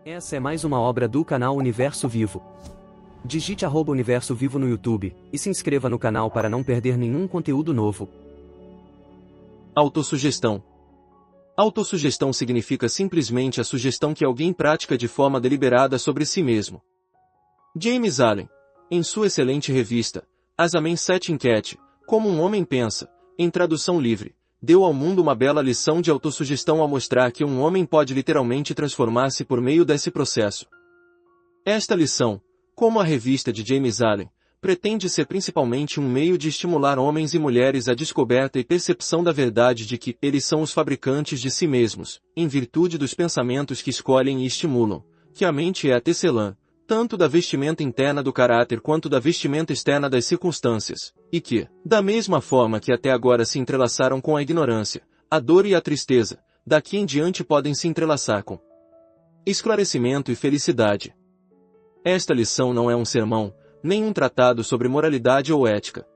Essa é mais uma obra do canal Universo Vivo. Digite @Universo Vivo no YouTube, e se inscreva no canal para não perder nenhum conteúdo novo. Autossugestão. Autossugestão significa simplesmente a sugestão que alguém pratica de forma deliberada sobre si mesmo. James Allen, em sua excelente revista, As a Mindset Enquete, Como um Homem Pensa, em tradução livre, deu ao mundo uma bela lição de autossugestão ao mostrar que um homem pode literalmente transformar-se por meio desse processo. Esta lição, como a revista de James Allen, pretende ser principalmente um meio de estimular homens e mulheres à descoberta e percepção da verdade de que eles são os fabricantes de si mesmos, em virtude dos pensamentos que escolhem e estimulam, que a mente é a tecelã, tanto da vestimenta interna do caráter quanto da vestimenta externa das circunstâncias, e que, da mesma forma que até agora se entrelaçaram com a ignorância, a dor e a tristeza, daqui em diante podem se entrelaçar com esclarecimento e felicidade. Esta lição não é um sermão, nem um tratado sobre moralidade ou ética.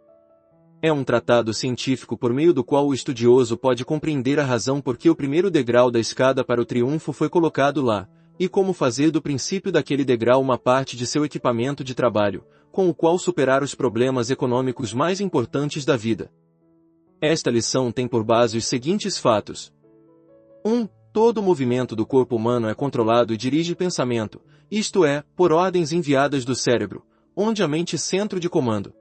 É um tratado científico por meio do qual o estudioso pode compreender a razão por que o primeiro degrau da escada para o triunfo foi colocado lá, e como fazer do princípio daquele degrau uma parte de seu equipamento de trabalho, com o qual superar os problemas econômicos mais importantes da vida. Esta lição tem por base os seguintes fatos. 1. Todo o movimento do corpo humano é controlado e dirige pensamento, isto é, por ordens enviadas do cérebro, onde a mente é centro de comando.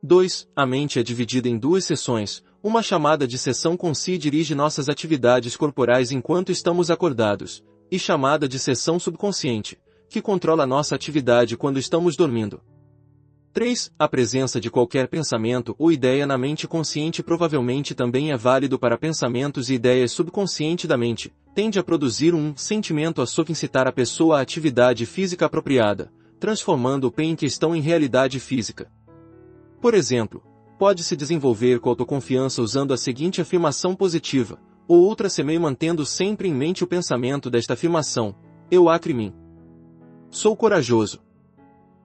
2. A mente é dividida em duas seções, uma chamada de seção consciente dirige nossas atividades corporais enquanto estamos acordados, e chamada de seção subconsciente, que controla nossa atividade quando estamos dormindo. 3. A presença de qualquer pensamento ou ideia na mente consciente provavelmente também é válido para pensamentos e ideias subconsciente da mente, tende a produzir um sentimento a solicitar a pessoa à atividade física apropriada, transformando o PEN em questão em realidade física. Por exemplo, pode-se desenvolver com autoconfiança usando a seguinte afirmação positiva, ou outra semeio mantendo sempre em mente o pensamento desta afirmação: eu acre em mim. Sou corajoso.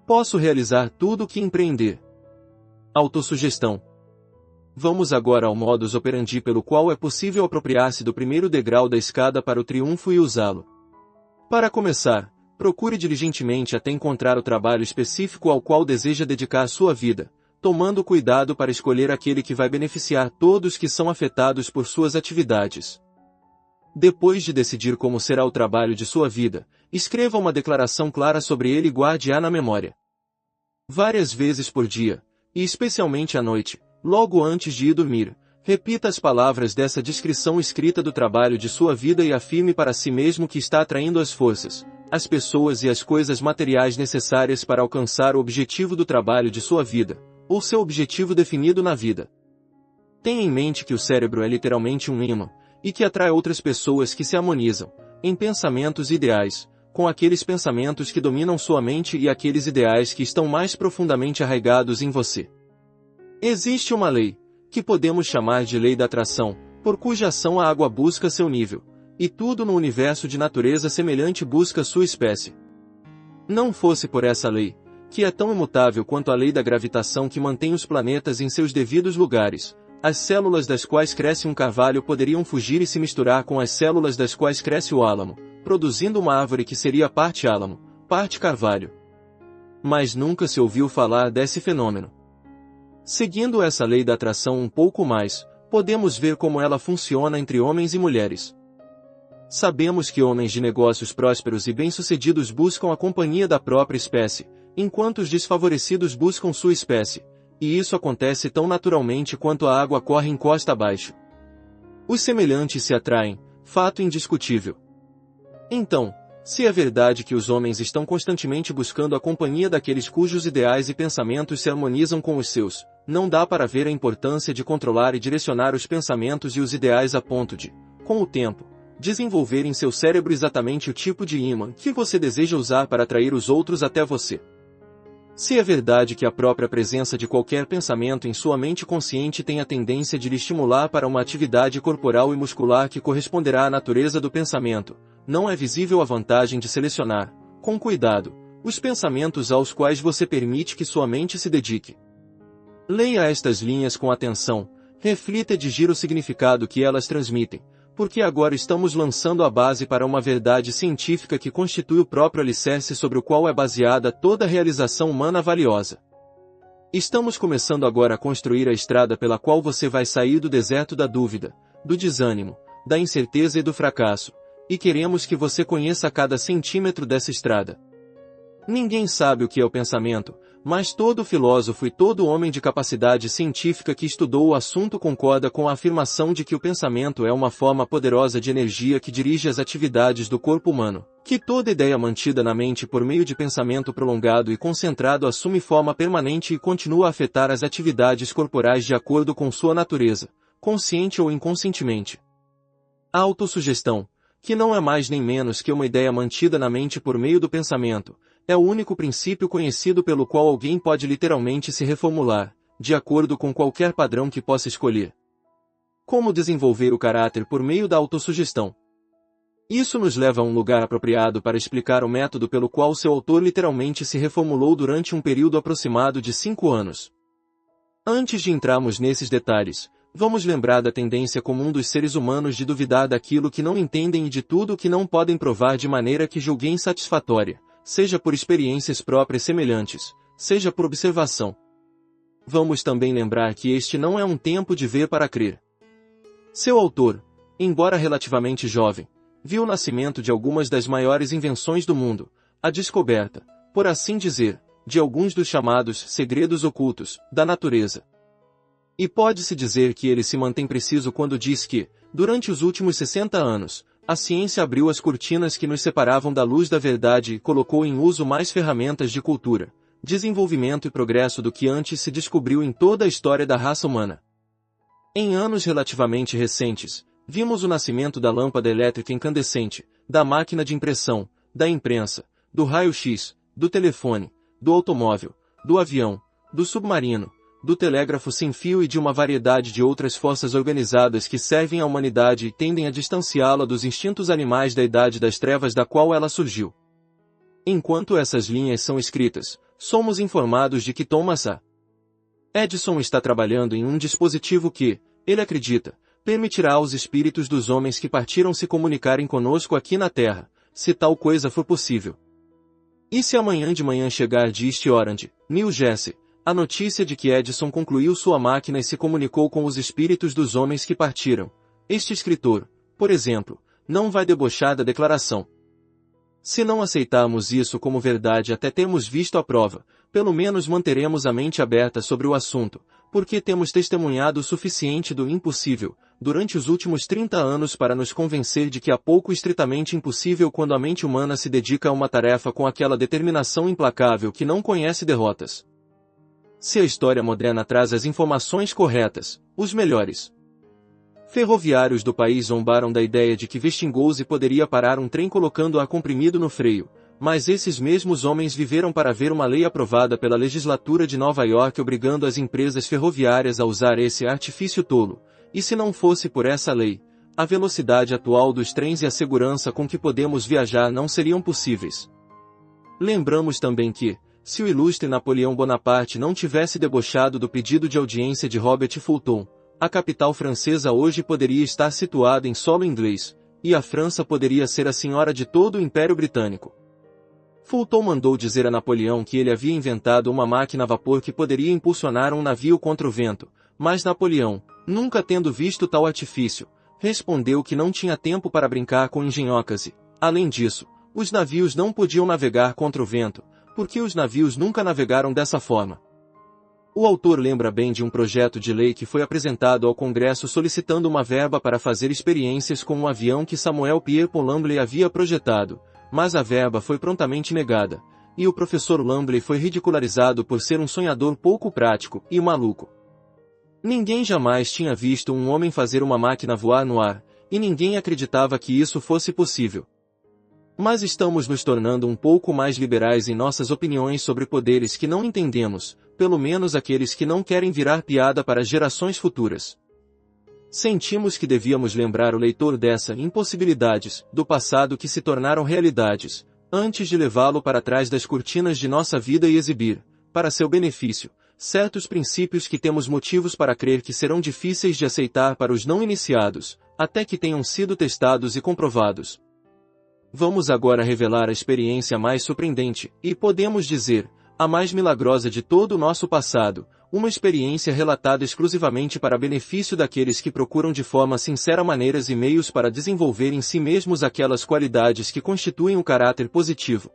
Posso realizar tudo o que empreender. Autossugestão. Vamos agora ao modus operandi pelo qual é possível apropriar-se do primeiro degrau da escada para o triunfo e usá-lo. Para começar, procure diligentemente até encontrar o trabalho específico ao qual deseja dedicar sua vida, tomando cuidado para escolher aquele que vai beneficiar todos que são afetados por suas atividades. Depois de decidir como será o trabalho de sua vida, escreva uma declaração clara sobre ele e guarde-a na memória. Várias vezes por dia, e especialmente à noite, logo antes de ir dormir, repita as palavras dessa descrição escrita do trabalho de sua vida e afirme para si mesmo que está atraindo as forças, as pessoas e as coisas materiais necessárias para alcançar o objetivo do trabalho de sua vida, ou seu objetivo definido na vida. Tenha em mente que o cérebro é literalmente um imã, e que atrai outras pessoas que se harmonizam, em pensamentos ideais, com aqueles pensamentos que dominam sua mente e aqueles ideais que estão mais profundamente arraigados em você. Existe uma lei, que podemos chamar de lei da atração, por cuja ação a água busca seu nível, e tudo no universo de natureza semelhante busca sua espécie. Não fosse por essa lei, que é tão imutável quanto a lei da gravitação que mantém os planetas em seus devidos lugares, as células das quais cresce um carvalho poderiam fugir e se misturar com as células das quais cresce o álamo, produzindo uma árvore que seria parte álamo, parte carvalho. Mas nunca se ouviu falar desse fenômeno. Seguindo essa lei da atração um pouco mais, podemos ver como ela funciona entre homens e mulheres. Sabemos que homens de negócios prósperos e bem-sucedidos buscam a companhia da própria espécie, enquanto os desfavorecidos buscam sua espécie, e isso acontece tão naturalmente quanto a água corre em costa abaixo. Os semelhantes se atraem, fato indiscutível. Então, se é verdade que os homens estão constantemente buscando a companhia daqueles cujos ideais e pensamentos se harmonizam com os seus, não dá para ver a importância de controlar e direcionar os pensamentos e os ideais a ponto de, com o tempo, desenvolver em seu cérebro exatamente o tipo de ímã que você deseja usar para atrair os outros até você. Se é verdade que a própria presença de qualquer pensamento em sua mente consciente tem a tendência de lhe estimular para uma atividade corporal e muscular que corresponderá à natureza do pensamento, não é visível a vantagem de selecionar, com cuidado, os pensamentos aos quais você permite que sua mente se dedique. Leia estas linhas com atenção, reflita e digira o significado que elas transmitem, porque agora estamos lançando a base para uma verdade científica que constitui o próprio alicerce sobre o qual é baseada toda a realização humana valiosa. Estamos começando agora a construir a estrada pela qual você vai sair do deserto da dúvida, do desânimo, da incerteza e do fracasso, e queremos que você conheça cada centímetro dessa estrada. Ninguém sabe o que é o pensamento, mas todo filósofo e todo homem de capacidade científica que estudou o assunto concorda com a afirmação de que o pensamento é uma forma poderosa de energia que dirige as atividades do corpo humano, que toda ideia mantida na mente por meio de pensamento prolongado e concentrado assume forma permanente e continua a afetar as atividades corporais de acordo com sua natureza, consciente ou inconscientemente. A autossugestão, que não é mais nem menos que uma ideia mantida na mente por meio do pensamento, é o único princípio conhecido pelo qual alguém pode literalmente se reformular, de acordo com qualquer padrão que possa escolher. Como desenvolver o caráter por meio da autossugestão? Isso nos leva a um lugar apropriado para explicar o método pelo qual seu autor literalmente se reformulou durante um período aproximado de 5 anos. Antes de entrarmos nesses detalhes, vamos lembrar da tendência comum dos seres humanos de duvidar daquilo que não entendem e de tudo o que não podem provar de maneira que julguem satisfatória, seja por experiências próprias semelhantes, seja por observação. Vamos também lembrar que este não é um tempo de ver para crer. Seu autor, embora relativamente jovem, viu o nascimento de algumas das maiores invenções do mundo, a descoberta, por assim dizer, de alguns dos chamados segredos ocultos da natureza. E pode-se dizer que ele se mantém preciso quando diz que, durante os últimos 60 anos, a ciência abriu as cortinas que nos separavam da luz da verdade e colocou em uso mais ferramentas de cultura, desenvolvimento e progresso do que antes se descobriu em toda a história da raça humana. Em anos relativamente recentes, vimos o nascimento da lâmpada elétrica incandescente, da máquina de impressão, da imprensa, do raio-x, do telefone, do automóvel, do avião, do submarino, do telégrafo sem fio e de uma variedade de outras forças organizadas que servem à humanidade e tendem a distanciá-la dos instintos animais da idade das trevas da qual ela surgiu. Enquanto essas linhas são escritas, somos informados de que Thomas A. Edison está trabalhando em um dispositivo que, ele acredita, permitirá aos espíritos dos homens que partiram se comunicarem conosco aqui na Terra, se tal coisa for possível. E se amanhã de manhã chegar de East Orange, New Jersey, a notícia de que Edison concluiu sua máquina e se comunicou com os espíritos dos homens que partiram, este escritor, por exemplo, não vai debochar da declaração. Se não aceitarmos isso como verdade até termos visto a prova, pelo menos manteremos a mente aberta sobre o assunto, porque temos testemunhado o suficiente do impossível, durante os últimos 30 anos para nos convencer de que há pouco estritamente impossível quando a mente humana se dedica a uma tarefa com aquela determinação implacável que não conhece derrotas. Se a história moderna traz as informações corretas, os melhores ferroviários do país zombaram da ideia de que Westinghouse poderia parar um trem colocando ar comprimido no freio, mas esses mesmos homens viveram para ver uma lei aprovada pela legislatura de Nova York obrigando as empresas ferroviárias a usar esse artifício tolo, e se não fosse por essa lei, a velocidade atual dos trens e a segurança com que podemos viajar não seriam possíveis. Lembramos também que, se o ilustre Napoleão Bonaparte não tivesse debochado do pedido de audiência de Robert Fulton, a capital francesa hoje poderia estar situada em solo inglês, e a França poderia ser a senhora de todo o Império Britânico. Fulton mandou dizer a Napoleão que ele havia inventado uma máquina a vapor que poderia impulsionar um navio contra o vento, mas Napoleão, nunca tendo visto tal artifício, respondeu que não tinha tempo para brincar com engenhocas e, além disso, os navios não podiam navegar contra o vento, porque os navios nunca navegaram dessa forma. O autor lembra bem de um projeto de lei que foi apresentado ao Congresso solicitando uma verba para fazer experiências com um avião que Samuel Pierpont Lambley havia projetado, mas a verba foi prontamente negada, e o professor Lambley foi ridicularizado por ser um sonhador pouco prático e maluco. Ninguém jamais tinha visto um homem fazer uma máquina voar no ar, e ninguém acreditava que isso fosse possível. Mas estamos nos tornando um pouco mais liberais em nossas opiniões sobre poderes que não entendemos, pelo menos aqueles que não querem virar piada para as gerações futuras. Sentimos que devíamos lembrar o leitor dessas impossibilidades, do passado que se tornaram realidades, antes de levá-lo para trás das cortinas de nossa vida e exibir, para seu benefício, certos princípios que temos motivos para crer que serão difíceis de aceitar para os não iniciados, até que tenham sido testados e comprovados. Vamos agora revelar a experiência mais surpreendente, e podemos dizer, a mais milagrosa de todo o nosso passado, uma experiência relatada exclusivamente para benefício daqueles que procuram de forma sincera maneiras e meios para desenvolver em si mesmos aquelas qualidades que constituem o caráter positivo.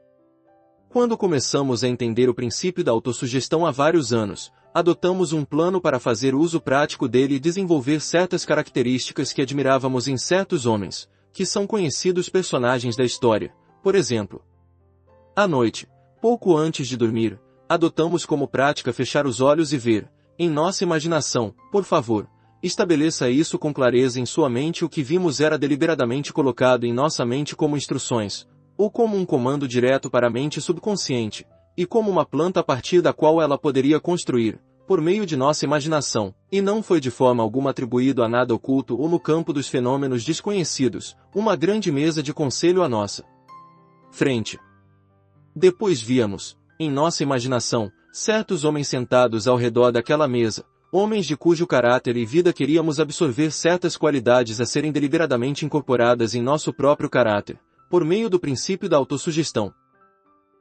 Quando começamos a entender o princípio da autossugestão há vários anos, adotamos um plano para fazer uso prático dele e desenvolver certas características que admirávamos em certos homens, que são conhecidos personagens da história. Por exemplo, à noite, pouco antes de dormir, adotamos como prática fechar os olhos e ver, em nossa imaginação, por favor, estabeleça isso com clareza em sua mente. O que vimos era deliberadamente colocado em nossa mente como instruções, ou como um comando direto para a mente subconsciente, e como uma planta a partir da qual ela poderia construir, por meio de nossa imaginação, e não foi de forma alguma atribuído a nada oculto ou no campo dos fenômenos desconhecidos, uma grande mesa de conselho à nossa frente. Depois víamos, em nossa imaginação, certos homens sentados ao redor daquela mesa, homens de cujo caráter e vida queríamos absorver certas qualidades a serem deliberadamente incorporadas em nosso próprio caráter, por meio do princípio da autossugestão.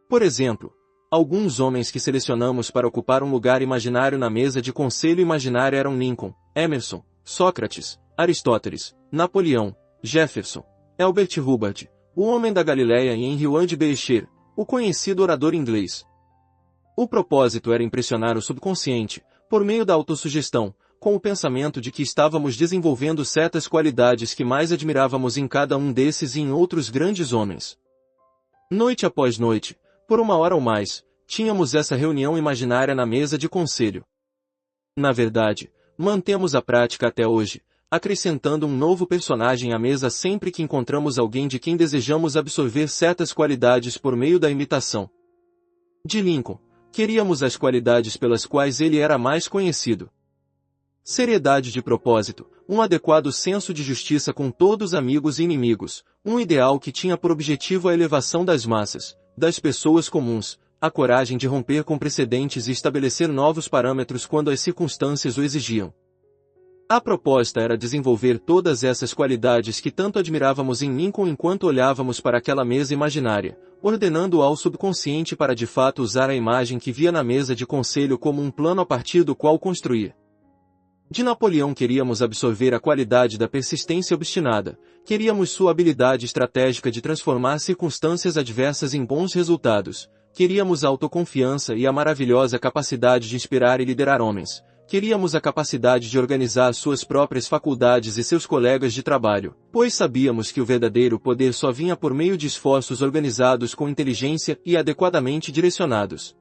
Por exemplo, alguns homens que selecionamos para ocupar um lugar imaginário na mesa de conselho imaginária eram Lincoln, Emerson, Sócrates, Aristóteles, Napoleão, Jefferson, Elbert Hubbard, o homem da Galileia e Henry Ward Beecher, o conhecido orador inglês. O propósito era impressionar o subconsciente, por meio da autossugestão, com o pensamento de que estávamos desenvolvendo certas qualidades que mais admirávamos em cada um desses e em outros grandes homens. Noite após noite, por 1 hora ou mais, tínhamos essa reunião imaginária na mesa de conselho. Na verdade, mantemos a prática até hoje, acrescentando um novo personagem à mesa sempre que encontramos alguém de quem desejamos absorver certas qualidades por meio da imitação. De Lincoln, queríamos as qualidades pelas quais ele era mais conhecido. Seriedade de propósito, um adequado senso de justiça com todos amigos e inimigos, um ideal que tinha por objetivo a elevação das massas, das pessoas comuns, a coragem de romper com precedentes e estabelecer novos parâmetros quando as circunstâncias o exigiam. A proposta era desenvolver todas essas qualidades que tanto admirávamos em Lincoln enquanto olhávamos para aquela mesa imaginária, ordenando ao subconsciente para de fato usar a imagem que via na mesa de conselho como um plano a partir do qual construir. De Napoleão queríamos absorver a qualidade da persistência obstinada, queríamos sua habilidade estratégica de transformar circunstâncias adversas em bons resultados, queríamos a autoconfiança e a maravilhosa capacidade de inspirar e liderar homens, queríamos a capacidade de organizar suas próprias faculdades e seus colegas de trabalho, pois sabíamos que o verdadeiro poder só vinha por meio de esforços organizados com inteligência e adequadamente direcionados.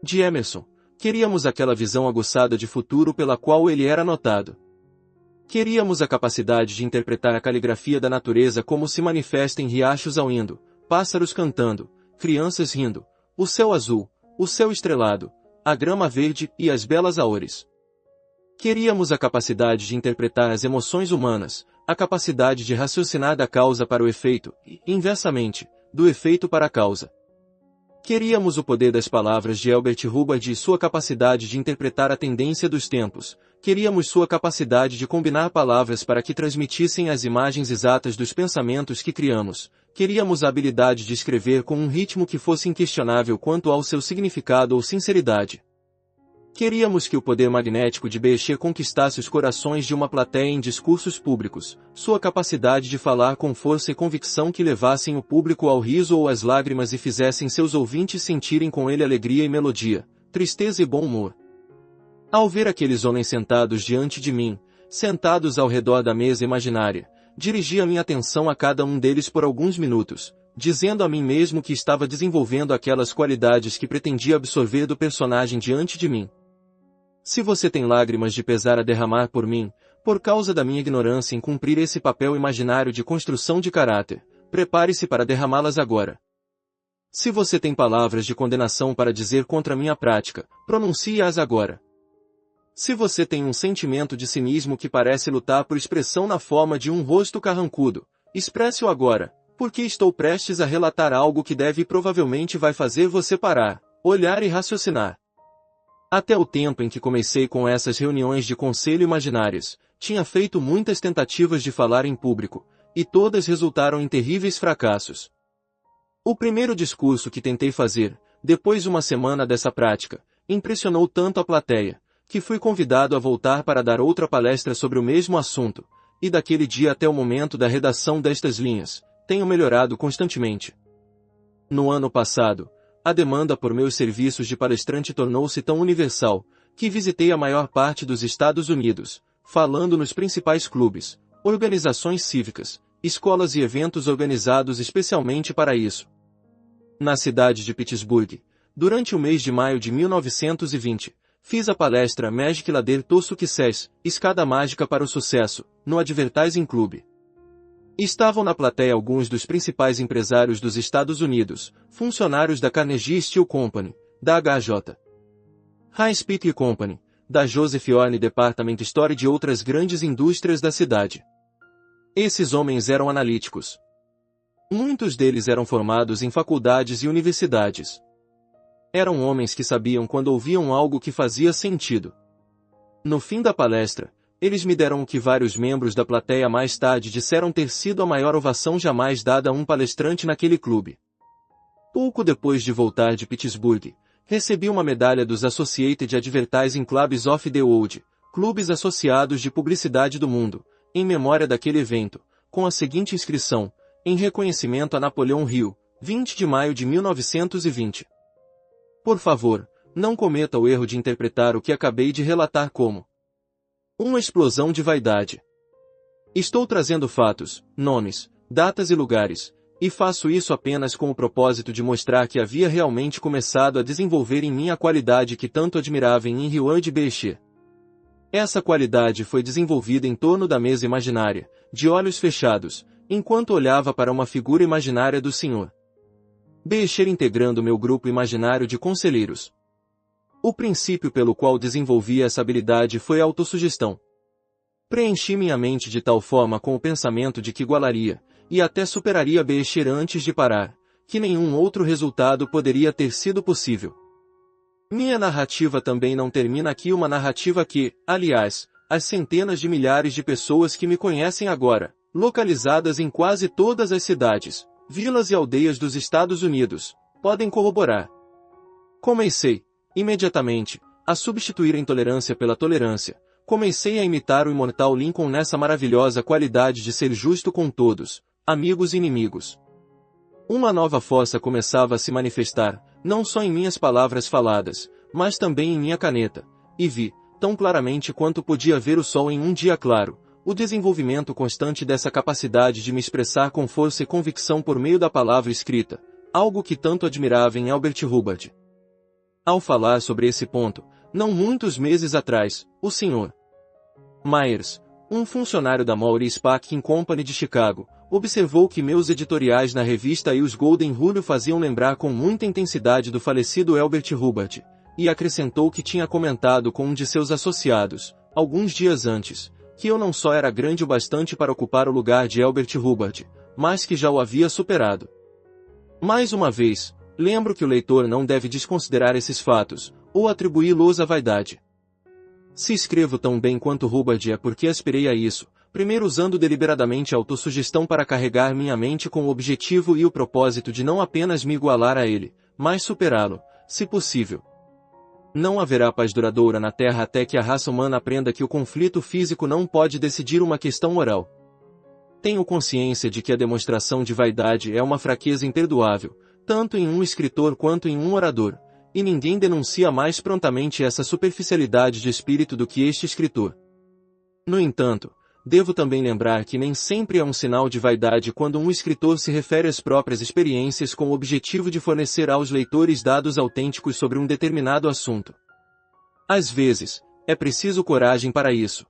De Emerson, queríamos aquela visão aguçada de futuro pela qual ele era notado. Queríamos a capacidade de interpretar a caligrafia da natureza como se manifesta em riachos ao indo, pássaros cantando, crianças rindo, o céu azul, o céu estrelado, a grama verde e as belas aores. Queríamos a capacidade de interpretar as emoções humanas, a capacidade de raciocinar da causa para o efeito, e, inversamente, do efeito para a causa. Queríamos o poder das palavras de Elbert Hubbard e sua capacidade de interpretar a tendência dos tempos. Queríamos sua capacidade de combinar palavras para que transmitissem as imagens exatas dos pensamentos que criamos. Queríamos a habilidade de escrever com um ritmo que fosse inquestionável quanto ao seu significado ou sinceridade. Queríamos que o poder magnético de Beecher conquistasse os corações de uma plateia em discursos públicos, sua capacidade de falar com força e convicção que levassem o público ao riso ou às lágrimas e fizessem seus ouvintes sentirem com ele alegria e melodia, tristeza e bom humor. Ao ver aqueles homens sentados diante de mim, sentados ao redor da mesa imaginária, dirigi a minha atenção a cada um deles por alguns minutos, dizendo a mim mesmo que estava desenvolvendo aquelas qualidades que pretendia absorver do personagem diante de mim. Se você tem lágrimas de pesar a derramar por mim, por causa da minha ignorância em cumprir esse papel imaginário de construção de caráter, prepare-se para derramá-las agora. Se você tem palavras de condenação para dizer contra minha prática, pronuncie-as agora. Se você tem um sentimento de cinismo que parece lutar por expressão na forma de um rosto carrancudo, expresse-o agora, porque estou prestes a relatar algo que deve e provavelmente vai fazer você parar, olhar e raciocinar. Até o tempo em que comecei com essas reuniões de conselho imaginárias, tinha feito muitas tentativas de falar em público, e todas resultaram em terríveis fracassos. O primeiro discurso que tentei fazer, depois de uma semana dessa prática, impressionou tanto a plateia, que fui convidado a voltar para dar outra palestra sobre o mesmo assunto, e daquele dia até o momento da redação destas linhas, tenho melhorado constantemente. No ano passado, a demanda por meus serviços de palestrante tornou-se tão universal, que visitei a maior parte dos Estados Unidos, falando nos principais clubes, organizações cívicas, escolas e eventos organizados especialmente para isso. Na cidade de Pittsburgh, durante o mês de maio de 1920, fiz a palestra Magic Ladder to Success, Escada Mágica para o Sucesso, no Advertising Club. Estavam na plateia alguns dos principais empresários dos Estados Unidos, funcionários da Carnegie Steel Company, da HJ High-Speed Company, da Joseph Orne Department Store e de outras grandes indústrias da cidade. Esses homens eram analíticos. Muitos deles eram formados em faculdades e universidades. Eram homens que sabiam quando ouviam algo que fazia sentido. No fim da palestra, eles me deram o que vários membros da plateia mais tarde disseram ter sido a maior ovação jamais dada a um palestrante naquele clube. Pouco depois de voltar de Pittsburgh, recebi uma medalha dos Associated Advertising Clubs of the World, clubes associados de publicidade do mundo, em memória daquele evento, com a seguinte inscrição, em reconhecimento a Napoleão Hill, 20 de maio de 1920. Por favor, não cometa o erro de interpretar o que acabei de relatar como uma explosão de vaidade. Estou trazendo fatos, nomes, datas e lugares, e faço isso apenas com o propósito de mostrar que havia realmente começado a desenvolver em mim a qualidade que tanto admirava em Henriot Beecher. Essa qualidade foi desenvolvida em torno da mesa imaginária, de olhos fechados, enquanto olhava para uma figura imaginária do Sr. Beecher integrando meu grupo imaginário de conselheiros. O princípio pelo qual desenvolvi essa habilidade foi a autossugestão. Preenchi minha mente de tal forma com o pensamento de que igualaria, e até superaria Beecher antes de parar, que nenhum outro resultado poderia ter sido possível. Minha narrativa também não termina aqui, uma narrativa que, aliás, as centenas de milhares de pessoas que me conhecem agora, localizadas em quase todas as cidades, vilas e aldeias dos Estados Unidos, podem corroborar. Comecei, imediatamente, a substituir a intolerância pela tolerância. Comecei a imitar o imortal Lincoln nessa maravilhosa qualidade de ser justo com todos, amigos e inimigos. Uma nova força começava a se manifestar, não só em minhas palavras faladas, mas também em minha caneta, e vi, tão claramente quanto podia ver o sol em um dia claro, o desenvolvimento constante dessa capacidade de me expressar com força e convicção por meio da palavra escrita, algo que tanto admirava em Albert Hubbard. Ao falar sobre esse ponto, não muitos meses atrás, o Sr. Myers, um funcionário da Maurice Packing Company de Chicago, observou que meus editoriais na revista e os Golden Rule faziam lembrar com muita intensidade do falecido Albert Hubbard, e acrescentou que tinha comentado com um de seus associados, alguns dias antes, que eu não só era grande o bastante para ocupar o lugar de Albert Hubbard, mas que já o havia superado. Mais uma vez, lembro que o leitor não deve desconsiderar esses fatos, ou atribuí-los à vaidade. Se escrevo tão bem quanto Hubbard é porque aspirei a isso, primeiro usando deliberadamente a autossugestão para carregar minha mente com o objetivo e o propósito de não apenas me igualar a ele, mas superá-lo, se possível. Não haverá paz duradoura na Terra até que a raça humana aprenda que o conflito físico não pode decidir uma questão moral. Tenho consciência de que a demonstração de vaidade é uma fraqueza imperdoável, tanto em um escritor quanto em um orador, e ninguém denuncia mais prontamente essa superficialidade de espírito do que este escritor. No entanto, devo também lembrar que nem sempre é um sinal de vaidade quando um escritor se refere às próprias experiências com o objetivo de fornecer aos leitores dados autênticos sobre um determinado assunto. Às vezes, é preciso coragem para isso.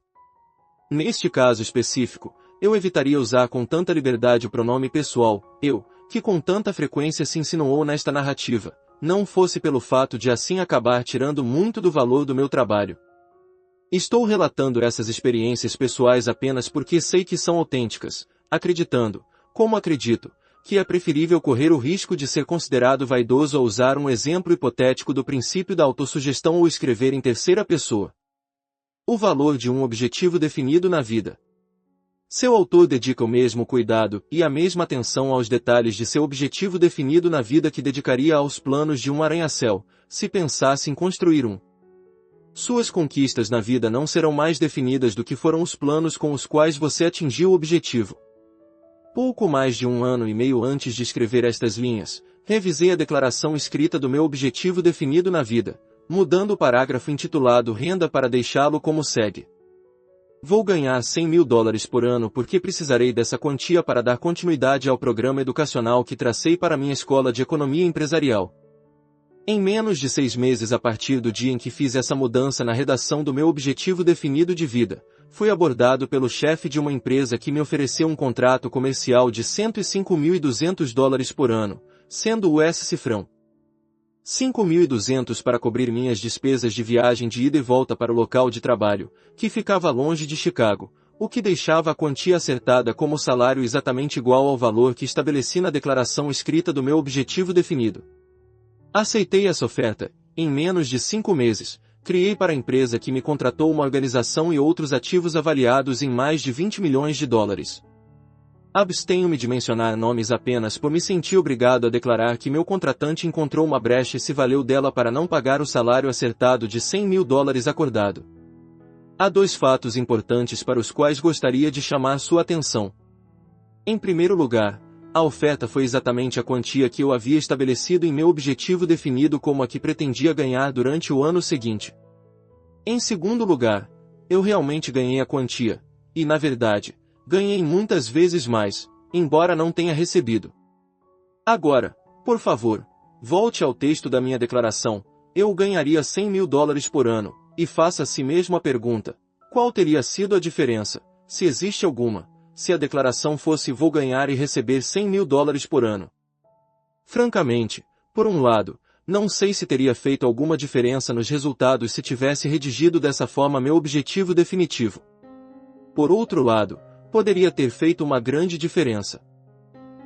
Neste caso específico, eu evitaria usar com tanta liberdade o pronome pessoal, eu, que com tanta frequência se insinuou nesta narrativa, não fosse pelo fato de assim acabar tirando muito do valor do meu trabalho. Estou relatando essas experiências pessoais apenas porque sei que são autênticas, acreditando, como acredito, que é preferível correr o risco de ser considerado vaidoso ao usar um exemplo hipotético do princípio da autossugestão ou escrever em terceira pessoa. O valor de um objetivo definido na vida. Seu autor dedica o mesmo cuidado e a mesma atenção aos detalhes de seu objetivo definido na vida que dedicaria aos planos de um arranha-céu, se pensasse em construir um. Suas conquistas na vida não serão mais definidas do que foram os planos com os quais você atingiu o objetivo. Pouco mais de 1 ano e meio antes de escrever estas linhas, revisei a declaração escrita do meu objetivo definido na vida, mudando o parágrafo intitulado Renda para deixá-lo como segue. Vou ganhar $100.000 por ano porque precisarei dessa quantia para dar continuidade ao programa educacional que tracei para minha escola de economia empresarial. Em menos de 6 meses a partir do dia em que fiz essa mudança na redação do meu objetivo definido de vida, fui abordado pelo chefe de uma empresa que me ofereceu um contrato comercial de $105.200 por ano, sendo o cifrão. 5.200 para cobrir minhas despesas de viagem de ida e volta para o local de trabalho, que ficava longe de Chicago, o que deixava a quantia acertada como salário exatamente igual ao valor que estabeleci na declaração escrita do meu objetivo definido. Aceitei essa oferta. Em menos de 5 meses, criei para a empresa que me contratou uma organização e outros ativos avaliados em mais de $20 milhões. Abstenho-me de mencionar nomes apenas por me sentir obrigado a declarar que meu contratante encontrou uma brecha e se valeu dela para não pagar o salário acertado de $100.000 acordado. Há 2 fatos importantes para os quais gostaria de chamar sua atenção. Em primeiro lugar, a oferta foi exatamente a quantia que eu havia estabelecido em meu objetivo definido como a que pretendia ganhar durante o ano seguinte. Em segundo lugar, eu realmente ganhei a quantia, e na verdade, ganhei muitas vezes mais, embora não tenha recebido. Agora, por favor, volte ao texto da minha declaração. Eu ganharia $100.000 por ano, e faça a si mesmo a pergunta: qual teria sido a diferença, se existe alguma, se a declaração fosse vou ganhar e receber $100.000 por ano? Francamente, por um lado, não sei se teria feito alguma diferença nos resultados se tivesse redigido dessa forma meu objetivo definitivo. Por outro lado, poderia ter feito uma grande diferença.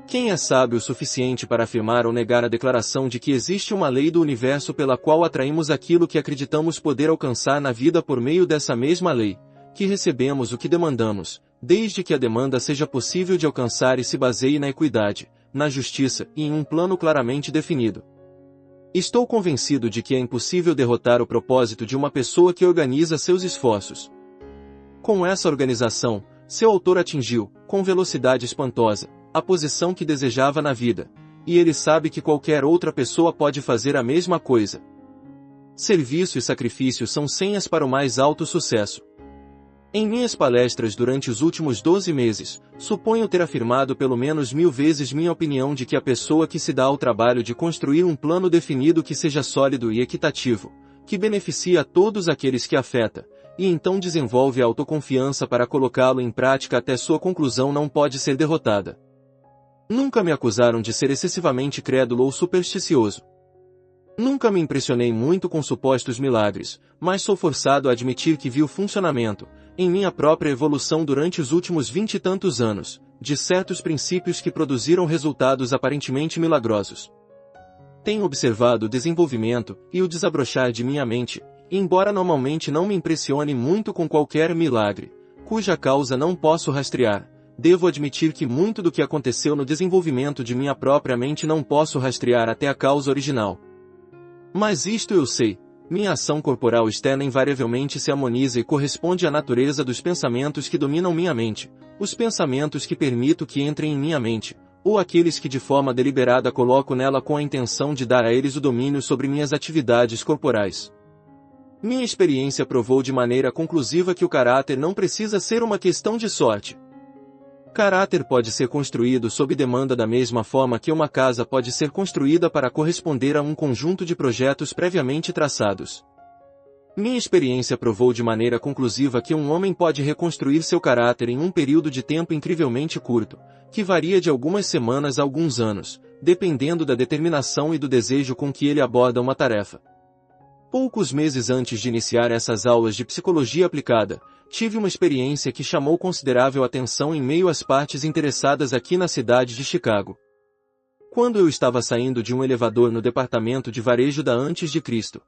Quem é sábio o suficiente para afirmar ou negar a declaração de que existe uma lei do universo pela qual atraímos aquilo que acreditamos poder alcançar na vida por meio dessa mesma lei, que recebemos o que demandamos, desde que a demanda seja possível de alcançar e se baseie na equidade, na justiça e em um plano claramente definido? Estou convencido de que é impossível derrotar o propósito de uma pessoa que organiza seus esforços. Com essa organização, seu autor atingiu, com velocidade espantosa, a posição que desejava na vida, e ele sabe que qualquer outra pessoa pode fazer a mesma coisa. Serviço e sacrifício são senhas para o mais alto sucesso. Em minhas palestras durante os últimos 12 meses, suponho ter afirmado pelo menos 1000 vezes minha opinião de que a pessoa que se dá ao trabalho de construir um plano definido que seja sólido e equitativo, que beneficie a todos aqueles que afeta, e então desenvolve a autoconfiança para colocá-lo em prática até sua conclusão não pode ser derrotada. Nunca me acusaram de ser excessivamente crédulo ou supersticioso. Nunca me impressionei muito com supostos milagres, mas sou forçado a admitir que vi o funcionamento, em minha própria evolução durante os últimos 20 e tantos anos, de certos princípios que produziram resultados aparentemente milagrosos. Tenho observado o desenvolvimento e o desabrochar de minha mente, embora normalmente não me impressione muito com qualquer milagre, cuja causa não posso rastrear. Devo admitir que muito do que aconteceu no desenvolvimento de minha própria mente não posso rastrear até a causa original. Mas isto eu sei, minha ação corporal externa invariavelmente se harmoniza e corresponde à natureza dos pensamentos que dominam minha mente, os pensamentos que permito que entrem em minha mente, ou aqueles que de forma deliberada coloco nela com a intenção de dar a eles o domínio sobre minhas atividades corporais. Minha experiência provou de maneira conclusiva que o caráter não precisa ser uma questão de sorte. Caráter pode ser construído sob demanda da mesma forma que uma casa pode ser construída para corresponder a um conjunto de projetos previamente traçados. Minha experiência provou de maneira conclusiva que um homem pode reconstruir seu caráter em um período de tempo incrivelmente curto, que varia de algumas semanas a alguns anos, dependendo da determinação e do desejo com que ele aborda uma tarefa. Poucos meses antes de iniciar essas aulas de psicologia aplicada, tive uma experiência que chamou considerável atenção em meio às partes interessadas aqui na cidade de Chicago. quando eu estava saindo de um elevador no departamento de varejo da Antes de Cristo.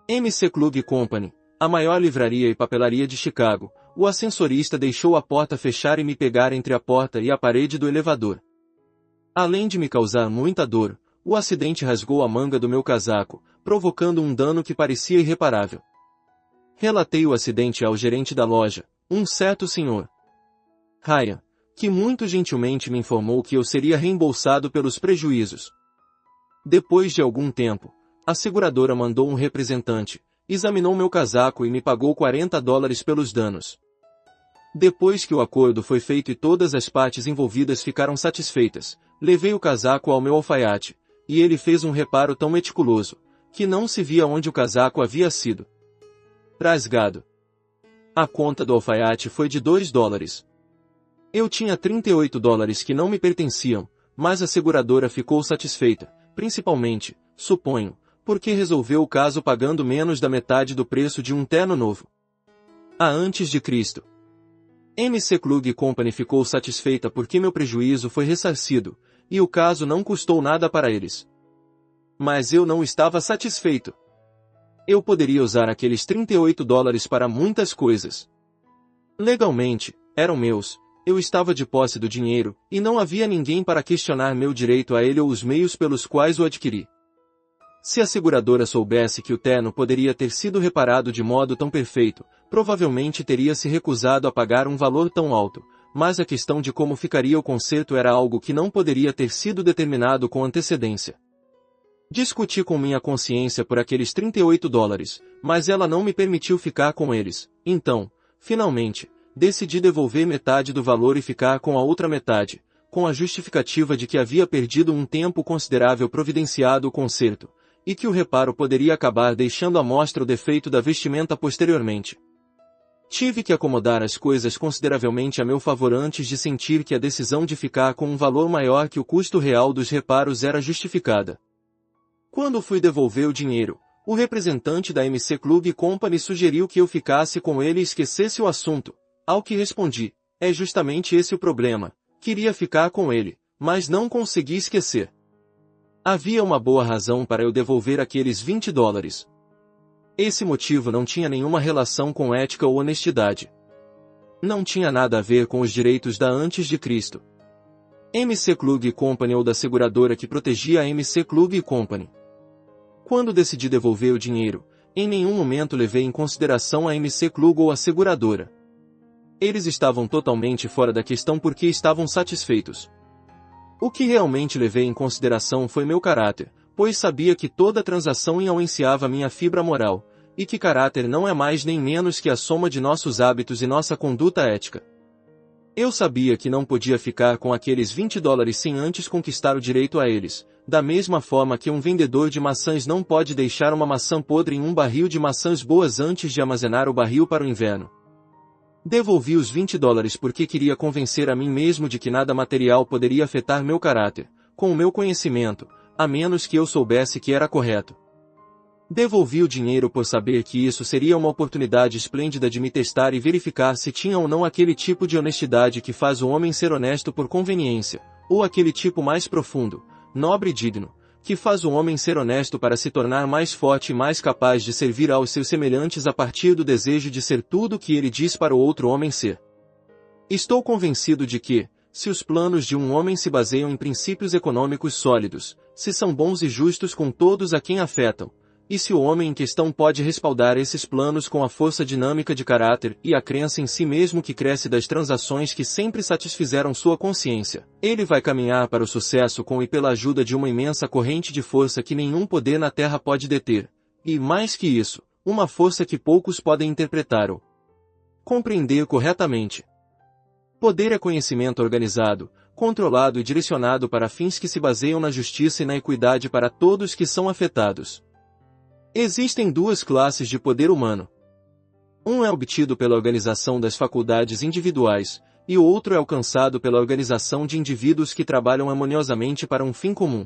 MC Klug Company, a maior livraria e papelaria de Chicago, o ascensorista deixou a porta fechar e me pegar entre a porta e a parede do elevador. Além de me causar muita dor, o acidente rasgou a manga do meu casaco, provocando um dano que parecia irreparável. Relatei o acidente ao gerente da loja, um certo senhor Ryan, que muito gentilmente me informou que eu seria reembolsado pelos prejuízos. Depois de algum tempo, a seguradora mandou um representante, examinou meu casaco e me pagou $40 pelos danos. Depois que o acordo foi feito e todas as partes envolvidas ficaram satisfeitas, levei o casaco ao meu alfaiate, e ele fez um reparo tão meticuloso, que não se via onde o casaco havia sido rasgado. A conta do alfaiate foi de $2. Eu tinha $38 que não me pertenciam, mas a seguradora ficou satisfeita, principalmente, suponho, porque resolveu o caso pagando menos da metade do preço de um terno novo. A Antes de Cristo. MC Klug Company ficou satisfeita porque meu prejuízo foi ressarcido, e o caso não custou nada para eles. Mas eu não estava satisfeito. Eu poderia usar aqueles $38 para muitas coisas. Legalmente, eram meus, eu estava de posse do dinheiro, e não havia ninguém para questionar meu direito a ele ou os meios pelos quais o adquiri. Se a seguradora soubesse que o terno poderia ter sido reparado de modo tão perfeito, provavelmente teria se recusado a pagar um valor tão alto, mas a questão de como ficaria o conserto era algo que não poderia ter sido determinado com antecedência. Discuti com minha consciência por aqueles $38, mas ela não me permitiu ficar com eles, então, finalmente, decidi devolver metade do valor e ficar com a outra metade, com a justificativa de que havia perdido um tempo considerável providenciado o conserto, e que o reparo poderia acabar deixando à mostra o defeito da vestimenta posteriormente. Tive que acomodar as coisas consideravelmente a meu favor antes de sentir que a decisão de ficar com um valor maior que o custo real dos reparos era justificada. Quando fui devolver o dinheiro, o representante da MC Klug Company sugeriu que eu ficasse com ele e esquecesse o assunto, ao que respondi, é justamente esse o problema, queria ficar com ele, mas não consegui esquecer. Havia uma boa razão para eu devolver aqueles $20. Esse motivo não tinha nenhuma relação com ética ou honestidade. Não tinha nada a ver com os direitos da Antes de Cristo. MC Klug Company ou da seguradora que protegia a MC Klug Company. Quando decidi devolver o dinheiro, em nenhum momento levei em consideração a MC Klug ou a seguradora. Eles estavam totalmente fora da questão porque estavam satisfeitos. O que realmente levei em consideração foi meu caráter, pois sabia que toda transação influenciava minha fibra moral, e que caráter não é mais nem menos que a soma de nossos hábitos e nossa conduta ética. Eu sabia que não podia ficar com aqueles $20 sem antes conquistar o direito a eles, da mesma forma que um vendedor de maçãs não pode deixar uma maçã podre em um barril de maçãs boas antes de armazenar o barril para o inverno. Devolvi os $20 porque queria convencer a mim mesmo de que nada material poderia afetar meu caráter, com o meu conhecimento, a menos que eu soubesse que era correto. Devolvi o dinheiro por saber que isso seria uma oportunidade esplêndida de me testar e verificar se tinha ou não aquele tipo de honestidade que faz o homem ser honesto por conveniência, ou aquele tipo mais profundo, nobre e digno, que faz o homem ser honesto para se tornar mais forte e mais capaz de servir aos seus semelhantes a partir do desejo de ser tudo o que ele diz para o outro homem ser. Estou convencido de que, se os planos de um homem se baseiam em princípios econômicos sólidos, se são bons e justos com todos a quem afetam, e se o homem em questão pode respaldar esses planos com a força dinâmica de caráter e a crença em si mesmo que cresce das transações que sempre satisfizeram sua consciência, ele vai caminhar para o sucesso com e pela ajuda de uma imensa corrente de força que nenhum poder na Terra pode deter, e, mais que isso, uma força que poucos podem interpretar ou compreender corretamente. Poder é conhecimento organizado, controlado e direcionado para fins que se baseiam na justiça e na equidade para todos que são afetados. Existem duas classes de poder humano. Um é obtido pela organização das faculdades individuais, e o outro é alcançado pela organização de indivíduos que trabalham harmoniosamente para um fim comum.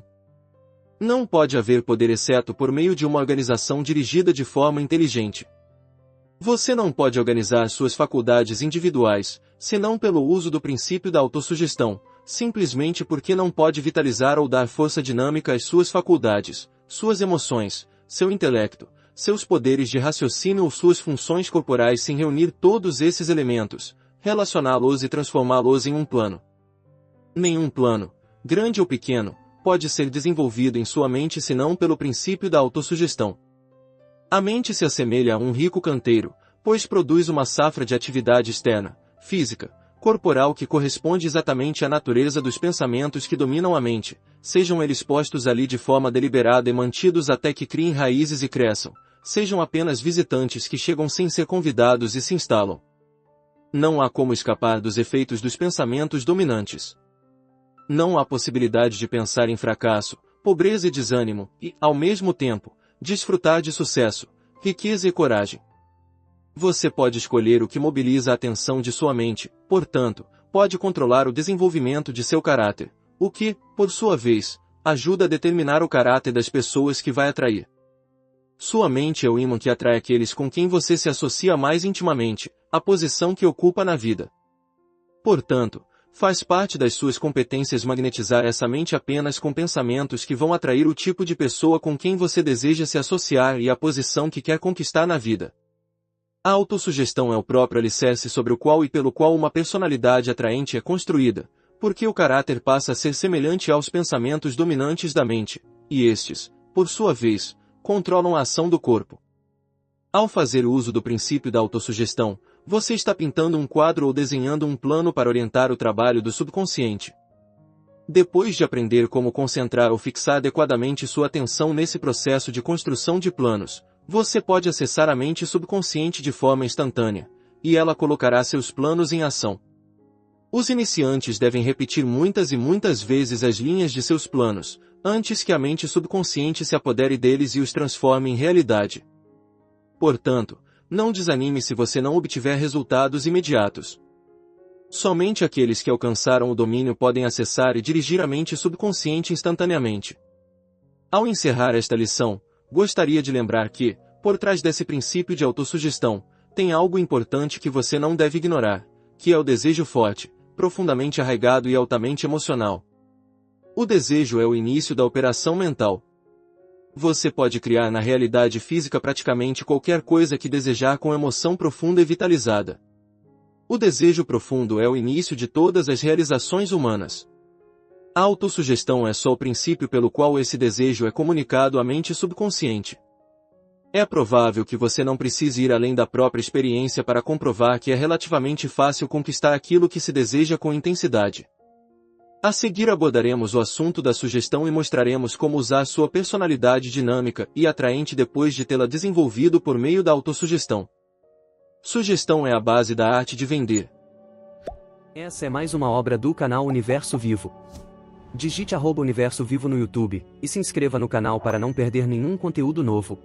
Não pode haver poder exceto por meio de uma organização dirigida de forma inteligente. Você não pode organizar suas faculdades individuais, senão pelo uso do princípio da autossugestão, simplesmente porque não pode vitalizar ou dar força dinâmica às suas faculdades, suas emoções, seu intelecto, seus poderes de raciocínio ou suas funções corporais sem reunir todos esses elementos, relacioná-los e transformá-los em um plano. Nenhum plano, grande ou pequeno, pode ser desenvolvido em sua mente senão pelo princípio da autossugestão. A mente se assemelha a um rico canteiro, pois produz uma safra de atividade externa, física, corporal que corresponde exatamente à natureza dos pensamentos que dominam a mente, sejam eles postos ali de forma deliberada e mantidos até que criem raízes e cresçam, sejam apenas visitantes que chegam sem ser convidados e se instalam. Não há como escapar dos efeitos dos pensamentos dominantes. Não há possibilidade de pensar em fracasso, pobreza e desânimo, e, ao mesmo tempo, desfrutar de sucesso, riqueza e coragem. Você pode escolher o que mobiliza a atenção de sua mente, portanto, pode controlar o desenvolvimento de seu caráter, o que, por sua vez, ajuda a determinar o caráter das pessoas que vai atrair. Sua mente é o ímã que atrai aqueles com quem você se associa mais intimamente, a posição que ocupa na vida. Portanto, faz parte das suas competências magnetizar essa mente apenas com pensamentos que vão atrair o tipo de pessoa com quem você deseja se associar e a posição que quer conquistar na vida. A autossugestão é o próprio alicerce sobre o qual e pelo qual uma personalidade atraente é construída, porque o caráter passa a ser semelhante aos pensamentos dominantes da mente, e estes, por sua vez, controlam a ação do corpo. Ao fazer uso do princípio da autossugestão, você está pintando um quadro ou desenhando um plano para orientar o trabalho do subconsciente. Depois de aprender como concentrar ou fixar adequadamente sua atenção nesse processo de construção de planos, você pode acessar a mente subconsciente de forma instantânea, e ela colocará seus planos em ação. Os iniciantes devem repetir muitas e muitas vezes as linhas de seus planos, antes que a mente subconsciente se apodere deles e os transforme em realidade. Portanto, não desanime se você não obtiver resultados imediatos. Somente aqueles que alcançaram o domínio podem acessar e dirigir a mente subconsciente instantaneamente. Ao encerrar esta lição, gostaria de lembrar que, por trás desse princípio de autossugestão, tem algo importante que você não deve ignorar, que é o desejo forte, profundamente arraigado e altamente emocional. O desejo é o início da operação mental. Você pode criar na realidade física praticamente qualquer coisa que desejar com emoção profunda e vitalizada. O desejo profundo é o início de todas as realizações humanas. A autossugestão é só o princípio pelo qual esse desejo é comunicado à mente subconsciente. É provável que você não precise ir além da própria experiência para comprovar que é relativamente fácil conquistar aquilo que se deseja com intensidade. A seguir abordaremos o assunto da sugestão e mostraremos como usar sua personalidade dinâmica e atraente depois de tê-la desenvolvido por meio da autossugestão. Sugestão é a base da arte de vender. Essa é mais uma obra do canal Universo Vivo. Digite @Universo Vivo no YouTube, e se inscreva no canal para não perder nenhum conteúdo novo.